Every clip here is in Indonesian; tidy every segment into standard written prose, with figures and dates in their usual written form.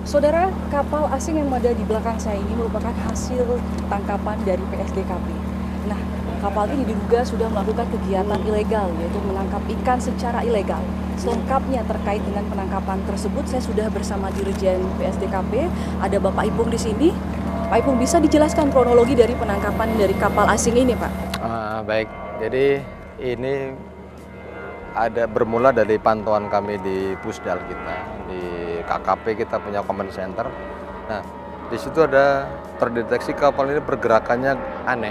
Saudara, kapal asing yang ada di belakang saya ini merupakan hasil tangkapan dari PSDKP. Nah, kapal ini diduga sudah melakukan kegiatan ilegal, yaitu menangkap ikan secara ilegal. Selengkapnya terkait dengan penangkapan tersebut, saya sudah bersama Dirjen PSDKP, ada Bapak Ipung di sini. Pak Ipung, bisa dijelaskan kronologi dari penangkapan dari kapal asing ini, Pak? Baik, jadi ini bermula dari pantauan kami di Pusdal kita, di KKP kita punya command center. Nah, di situ ada terdeteksi kapal ini pergerakannya aneh.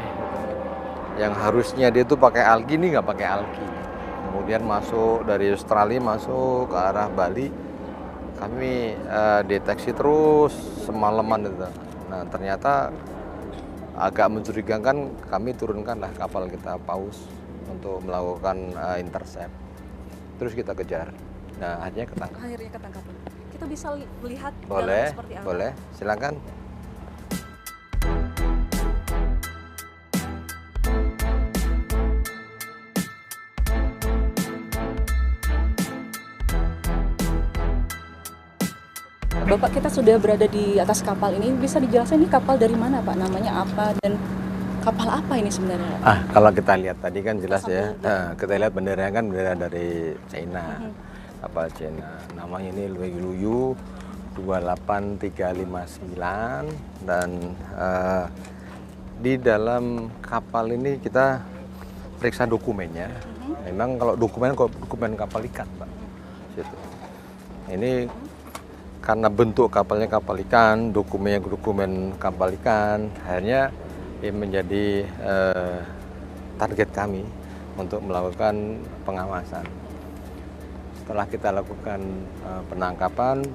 Yang harusnya dia itu pakai algi, ini nggak pakai algi. Kemudian masuk dari Australia, masuk ke arah Bali. Kami deteksi terus semalaman itu. Nah, ternyata agak mencurigakan, kami turunkanlah kapal kita paus untuk melakukan intercept. Terus kita kejar. Nah, akhirnya ketangkap. Akhirnya ketangkap. Kita bisa melihat Boleh, seperti apa? boleh, silakan. Bapak, kita sudah berada di atas kapal ini. Bisa dijelaskan ini kapal dari mana, Pak? Namanya apa dan kapal apa ini sebenarnya? Kalau kita lihat tadi kan jelas ya. Kita lihat benderanya kan bendera dari China. Kapal China. Namanya ini Luyu 28359 dan di dalam kapal ini kita periksa dokumennya. Memang kalau dokumen kapal ikan, Pak. Situ. Ini karena bentuk kapalnya kapal ikan, dokumennya dokumen kapal ikan, akhirnya ini menjadi target kami untuk melakukan pengawasan. Setelah kita lakukan penangkapan,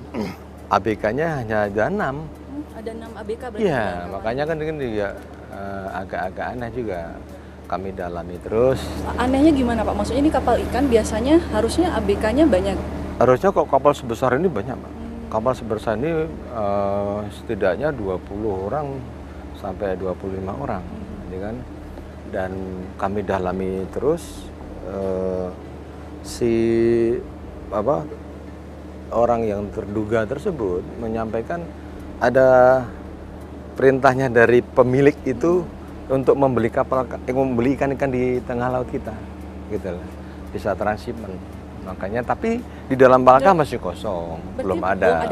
ABK-nya hanya ada 6. Ada 6 ABK berarti? Iya, makanya kan ini juga agak-agak aneh juga. Kami dalami terus. Anehnya gimana, Pak? Maksudnya ini kapal ikan biasanya harusnya ABK-nya banyak. Harusnya kok kapal sebesar ini banyak, Pak. Kapal sebesar ini setidaknya 20 orang sampai 25 orang, ya kan? Dan kami dalami terus orang yang terduga tersebut menyampaikan ada perintahnya dari pemilik itu untuk membeli membeli ikan-ikan di tengah laut kita, gitu lah, bisa transshipment. Makanya tapi di dalam palka masih kosong, belum ada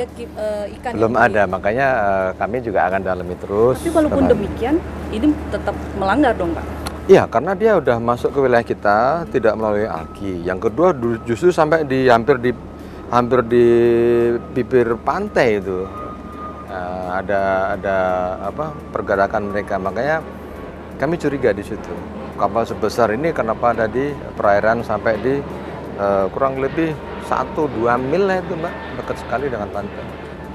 Ikan belum ada, makanya kami juga akan dalami terus. Tapi walaupun demikian, ini tetap melanggar dong, Pak? Iya, karena dia udah masuk ke wilayah kita tidak melalui alki. Yang kedua justru sampai hampir di bibir pantai itu ada pergerakan mereka. Makanya kami curiga di situ. Kapal sebesar ini kenapa ada di perairan sampai di kurang lebih 1-2 mil lah itu, Mbak, dekat sekali dengan pantai.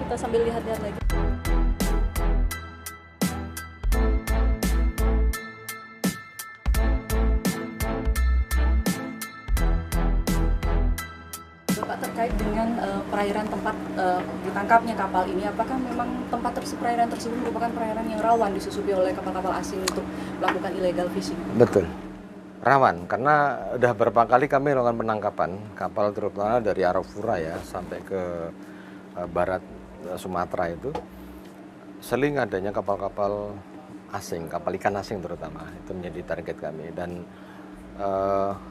Kita sambil lihat-lihat lagi. Bapak, terkait dengan perairan tempat ditangkapnya kapal ini, apakah memang perairan tersebut merupakan perairan yang rawan disusupi oleh kapal-kapal asing untuk melakukan illegal fishing? Betul. Rawan, karena udah berapa kali kami melakukan penangkapan kapal terutama dari Arafura ya sampai ke barat Sumatera itu sering adanya kapal-kapal asing, kapal ikan asing terutama, itu menjadi target kami dan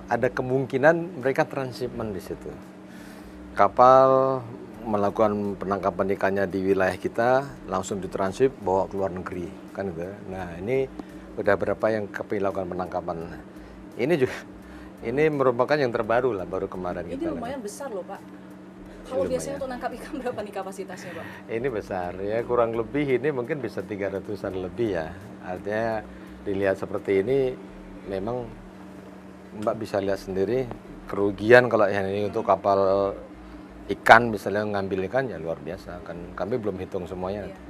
ada kemungkinan mereka transshipment di situ. Kapal melakukan penangkapan ikannya di wilayah kita langsung ditransship bawa ke luar negeri kan gitu. Nah, ini udah berapa yang kami lakukan penangkapan. Ini merupakan yang terbaru lah, baru kemarin. Ini lumayan besar loh, Pak. Kalau biasanya untuk nangkap ikan berapa nih kapasitasnya, Pak? Ini besar ya, kurang lebih ini mungkin bisa 300-an lebih ya. Artinya dilihat seperti ini memang Mbak bisa lihat sendiri kerugian kalau yang ini untuk kapal ikan misalnya ngambil ikan ya luar biasa kan. Kami belum hitung semuanya. Iya.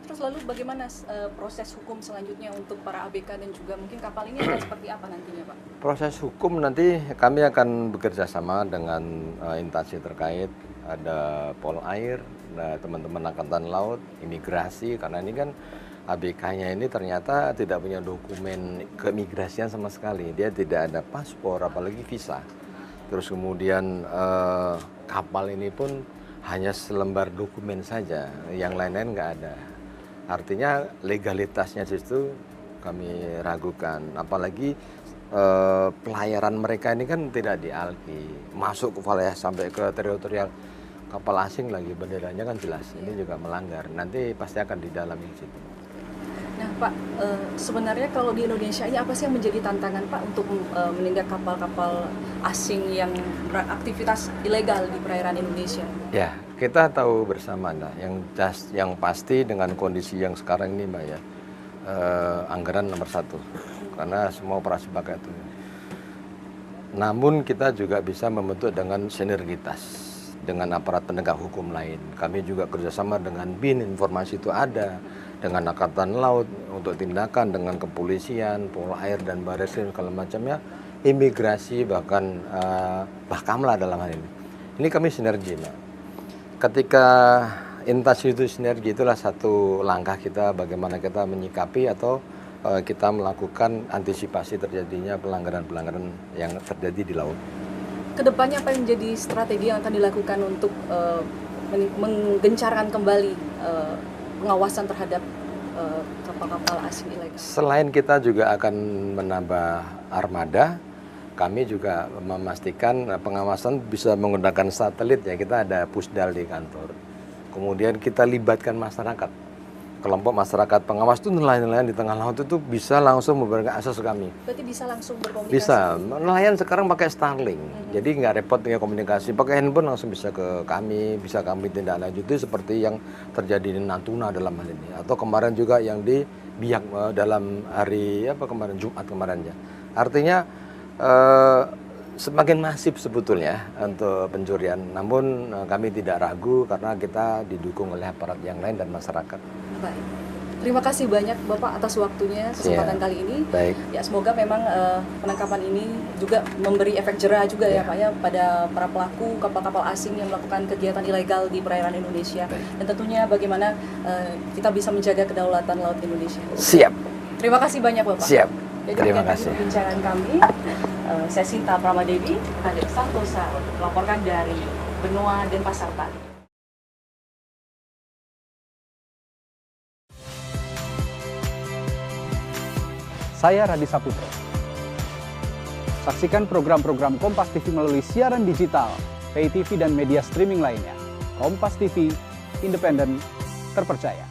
Terus lalu bagaimana proses hukum selanjutnya untuk para ABK dan juga mungkin kapal ini akan seperti apa nantinya, Pak? Proses hukum nanti kami akan bekerja sama dengan instansi terkait, ada Polair, ada teman-teman Angkatan Laut, imigrasi, karena ini kan ABK-nya ini ternyata tidak punya dokumen keimigrasian sama sekali. Dia tidak ada paspor, apalagi visa. Terus kemudian kapal ini pun hanya selembar dokumen saja, yang lain-lain nggak ada. Artinya legalitasnya justru kami ragukan, apalagi pelayaran mereka ini kan tidak dialki, masuk ke wilayah sampai ke teritorial kapal asing lagi, benderanya kan jelas, ini juga melanggar, nanti pasti akan didalami di situ. Nah Pak, sebenarnya kalau di Indonesia ini apa sih yang menjadi tantangan Pak untuk menindak kapal-kapal asing yang beraktivitas ilegal di perairan Indonesia? Ya, kita tahu bersama lah, yang pasti dengan kondisi yang sekarang ini Mbak ya, anggaran nomor 1, karena semua operasi pakai itu. Namun kita juga bisa membentuk dengan sinergitas dengan aparat penegak hukum lain. Kami juga kerjasama dengan BIN, informasi itu ada, dengan Angkatan Laut untuk tindakan, dengan kepolisian, Pol Air dan Barreskrim segala macamnya, imigrasi bahkan Bakamla dalam hal ini. Ini kami sinergi, Mbak. Ketika intas itu sinergi, itulah satu langkah kita bagaimana kita menyikapi atau kita melakukan antisipasi terjadinya pelanggaran-pelanggaran yang terjadi di laut. Kedepannya apa yang menjadi strategi yang akan dilakukan untuk menggencarkan kembali pengawasan terhadap kapal-kapal asing ilegal? Selain kita juga akan menambah armada, kami juga memastikan pengawasan bisa menggunakan satelit ya, kita ada pusdal di kantor. Kemudian kita libatkan masyarakat. Kelompok masyarakat pengawas itu nelayan-nelayan di tengah laut itu bisa langsung memberikan akses ke kami. Berarti bisa langsung berkomunikasi? Bisa. Nelayan sekarang pakai Starlink, jadi nggak repot dengan komunikasi. Pakai handphone langsung bisa ke kami, bisa kami tindak lanjuti seperti yang terjadi di Natuna dalam hal ini. Atau kemarin juga yang di Biak dalam hari kemarin, Jumat kemarin ya. Artinya semakin masif sebetulnya untuk pencurian. Namun kami tidak ragu karena kita didukung oleh aparat yang lain dan masyarakat. Baik. Terima kasih banyak Bapak atas waktunya kesempatan kali ini. Baik. Ya semoga memang penangkapan ini juga memberi efek jera juga ya Pak ya pada para pelaku kapal-kapal asing yang melakukan kegiatan ilegal di perairan Indonesia. Baik. Dan tentunya bagaimana kita bisa menjaga kedaulatan laut Indonesia. Siap. Terima kasih banyak Bapak. Siap. Jadi Terima demikian kasih. perbincangan kami. Saya Sinta Pramadewi, Kadek Santosa melaporkan dari benua Denpasar, Bali. Saya Radi Saputro. Saksikan program-program Kompas TV melalui siaran digital, pay TV dan media streaming lainnya. Kompas TV, independen, terpercaya.